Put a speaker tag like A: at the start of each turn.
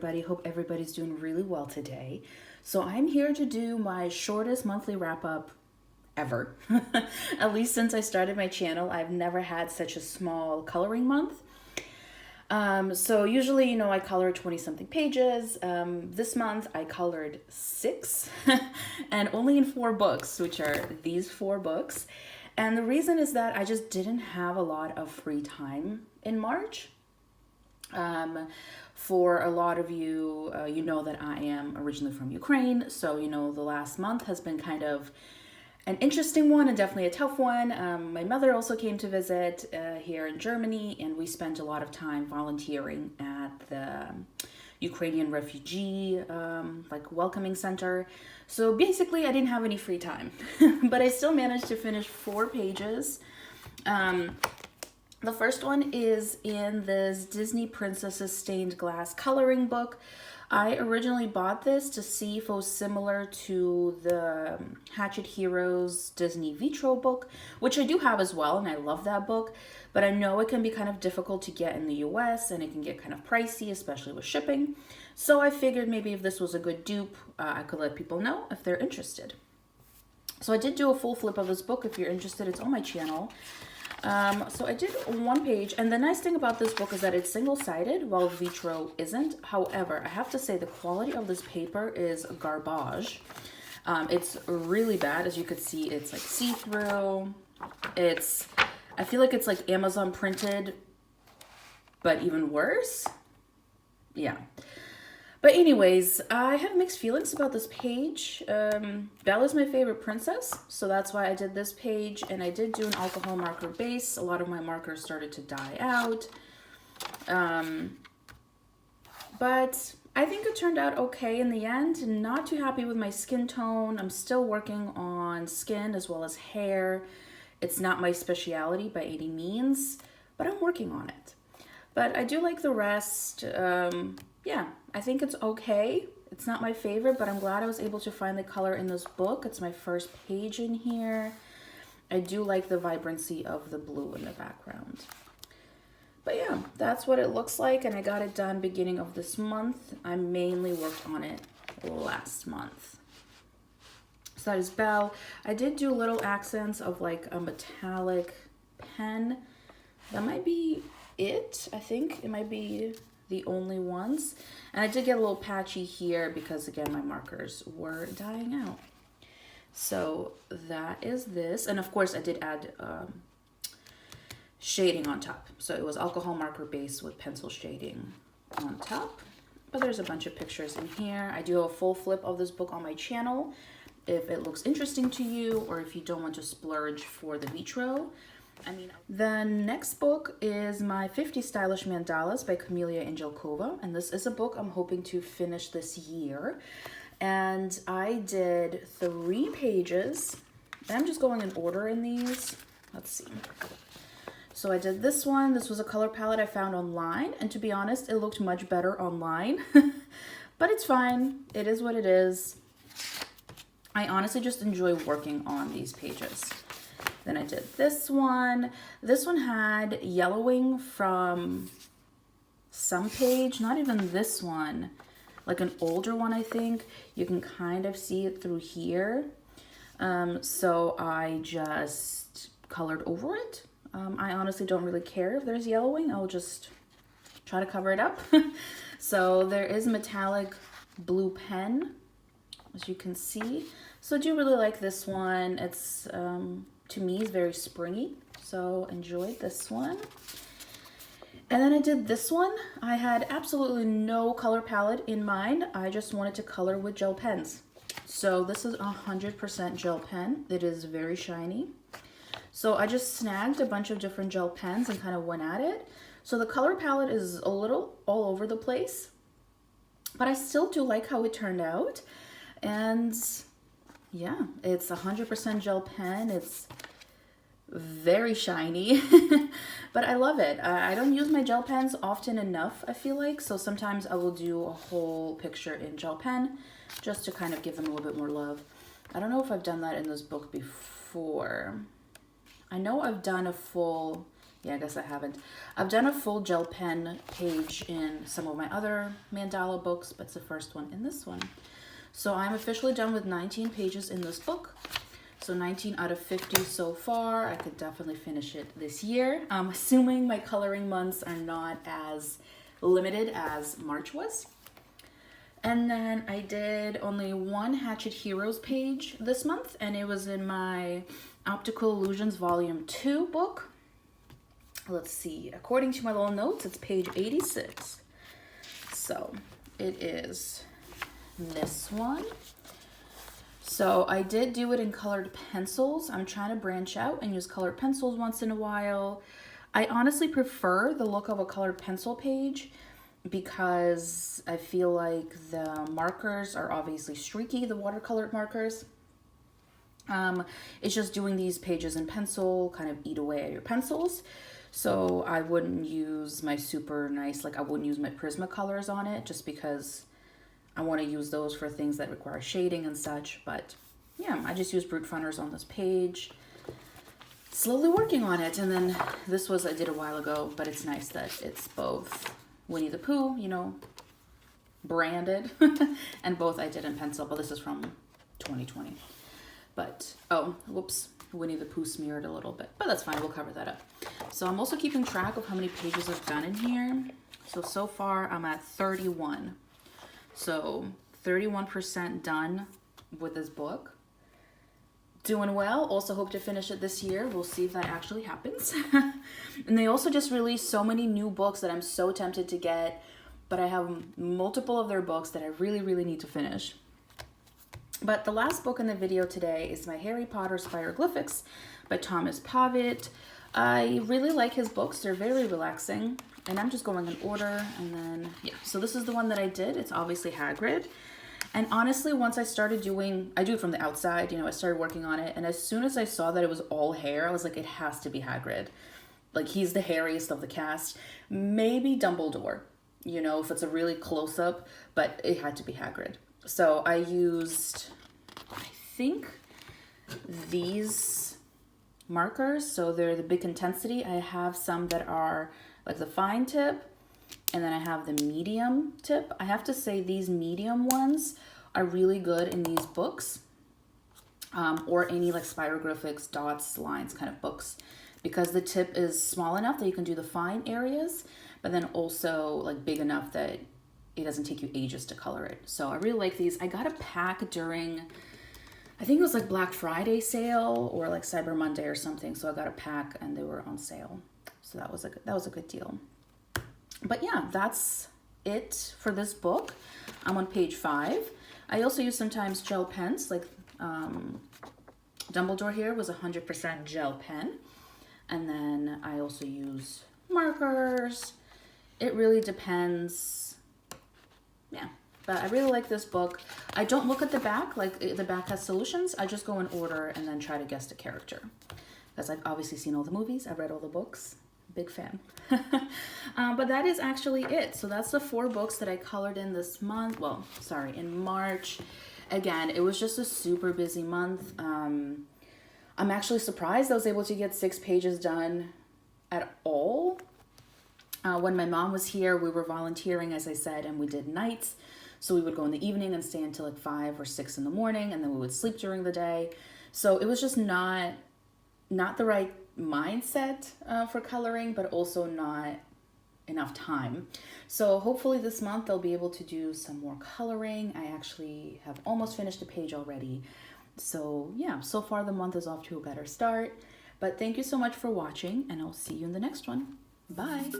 A: everybody. Hope everybody's doing really well today. So I'm here to do my shortest monthly wrap-up ever. At least since I started my channel, I've never had such a small coloring month. So usually, I color 20 something pages. This month I colored 6 and only in 4 books, which are these 4 books. And the reason is that I just didn't have a lot of free time in March. For a lot of you, you know that I am originally from Ukraine. So, the last month has been kind of an interesting one and definitely a tough one. My mother also came to visit here in Germany, and we spent a lot of time volunteering at the Ukrainian refugee welcoming center. So basically I didn't have any free time, but I still managed to finish 4 pages. The first one is in this Disney Princesses stained glass coloring book. I originally bought this to see if it was similar to the Hatchet Heroes Disney Vitro book, which I do have as well, and I love that book, but I know it can be kind of difficult to get in the US, and it can get kind of pricey, especially with shipping. So I figured maybe if this was a good dupe, I could let people know if they're interested. So I did do a full flip of this book. If you're interested, it's on my channel. So I did 1 page, and the nice thing about this book is that it's single-sided, while Vitro isn't. However, I have to say the quality of this paper is garbage. It's really bad. As you could see, it's like see-through. I feel like it's like Amazon printed, but even worse. Yeah. But anyways, I have mixed feelings about this page. Bella's my favorite princess, so that's why I did this page, and I did do an alcohol marker base. A lot of my markers started to die out. But I think it turned out okay in the end. Not too happy with my skin tone. I'm still working on skin as well as hair. It's not my specialty by any means, but I'm working on it. But I do like the rest. Yeah, I think it's okay. It's not my favorite, but I'm glad I was able to find the color in this book. It's my first page in here. I do like the vibrancy of the blue in the background. But yeah, that's what it looks like, and I got it done beginning of this month. I mainly worked on it last month. So that is Belle. I did do little accents of like a metallic pen. That might be it. I think it might be the only ones. And I did get a little patchy here because again my markers were dying out. So that is this, and of course I did add shading on top. So it was alcohol marker base with pencil shading on top. But there's a bunch of pictures in here. I do have a full flip of this book on my channel if it looks interesting to you, or if you don't want to splurge for the Vitro. The next book is my 50 Stylish Mandalas by Camelia Angelkova, and this is a book I'm hoping to finish this year. And I did 3 pages. I'm just going in order in these. Let's see. So I did this one. This was a color palette I found online, and to be honest, it looked much better online. But it's fine. It is what it is. I honestly just enjoy working on these pages. Then I did this one. This one had yellowing from some page, not even this one, like an older one, I think. You can kind of see it through here. So I just colored over it. I honestly don't really care if there's yellowing. I'll just try to cover it up. So there is metallic blue pen, as you can see. So I do really like this one. It's to me is very springy, so enjoyed this one. And then I did this one. I had absolutely no color palette in mind. I just wanted to color with gel pens. So this is 100% gel pen. It is very shiny. So I just snagged a bunch of different gel pens and kind of went at it. So the color palette is a little all over the place, but I still do like how it turned out. And yeah, it's 100% gel pen. It's very shiny, but I love it. I don't use my gel pens often enough, I feel like. So sometimes I will do a whole picture in gel pen just to kind of give them a little bit more love. I don't know if I've done that in this book before. I know I've done a full Yeah, I guess I haven't. I've done a full gel pen page in some of my other mandala books, but it's the first one in this one. So I'm officially done with 19 pages in this book. So 19 out of 50 so far. I could definitely finish it this year. I'm assuming my coloring months are not as limited as March was. And then I did only one Hatchet Heroes page this month, and it was in my Optical Illusions Volume 2 book. Let's see, according to my little notes, it's page 86. So it is this one. So I did do it in colored pencils. I'm trying to branch out and use colored pencils once in a while. I honestly prefer the look of a colored pencil page because I feel like the markers are obviously streaky, the watercolored markers. It's just doing these pages in pencil kind of eat away at your pencils. So I wouldn't use my super nice, like I wouldn't use my Prismacolors on it just because I want to use those for things that require shading and such. But yeah, I just use Brute Fronters on this page. Slowly working on it. And then this was, I did a while ago, but it's nice that it's both Winnie the Pooh, you know, branded, and both I did in pencil, but this is from 2020. But, oh, whoops. Winnie the Pooh smeared a little bit, but that's fine. We'll cover that up. So I'm also keeping track of how many pages I've done in here. So far I'm at 31. So 31% done with this book. Doing well. Also hope to finish it this year. We'll see if that actually happens. And they also just released so many new books that I'm so tempted to get, but I have multiple of their books that I really, really need to finish. But the last book in the video today is my Harry Potter's Hieroglyphics by Thomas Pavitt. I really like his books. They're very relaxing. And I'm just going in order. And then, yeah. So this is the one that I did. It's obviously Hagrid. And honestly, once I started doing, I do it from the outside, you know, I started working on it. And as soon as I saw that it was all hair, I was like, it has to be Hagrid. Like, he's the hairiest of the cast. Maybe Dumbledore, you know, if it's a really close-up. But it had to be Hagrid. So I used, I think, these markers. So they're the big intensity. I have some that are like the fine tip, and then I have the medium tip. I have to say these medium ones are really good in these books, or any like spirographics, dots, lines kind of books, because the tip is small enough that you can do the fine areas, but then also like big enough that it doesn't take you ages to color it. So I really like these. I got a pack during, I think it was like Black Friday sale or like Cyber Monday or something. So I got a pack and they were on sale. So that was a good deal. But yeah, that's it for this book. I'm on page 5. I also use sometimes gel pens, like Dumbledore here was 100% gel pen. And then I also use markers. It really depends. Yeah, but I really like this book. I don't look at the back, like the back has solutions. I just go in order and then try to guess the character. Because I've obviously seen all the movies. I've read all the books. Big fan. But that is actually it. So that's the 4 books that I colored in this month. Well, sorry, in March. Again, it was just a super busy month. I'm actually surprised I was able to get 6 pages done at all. When my mom was here, we were volunteering, as I said, and we did nights. So we would go in the evening and stay until like 5 or 6 in the morning, and then we would sleep during the day. So it was just not the right mindset for coloring, but also not enough time. So hopefully this month I'll be able to do some more coloring. I actually have almost finished a page already. So yeah, so far the month is off to a better start. But thank you so much for watching, and I'll see you in the next one. Bye.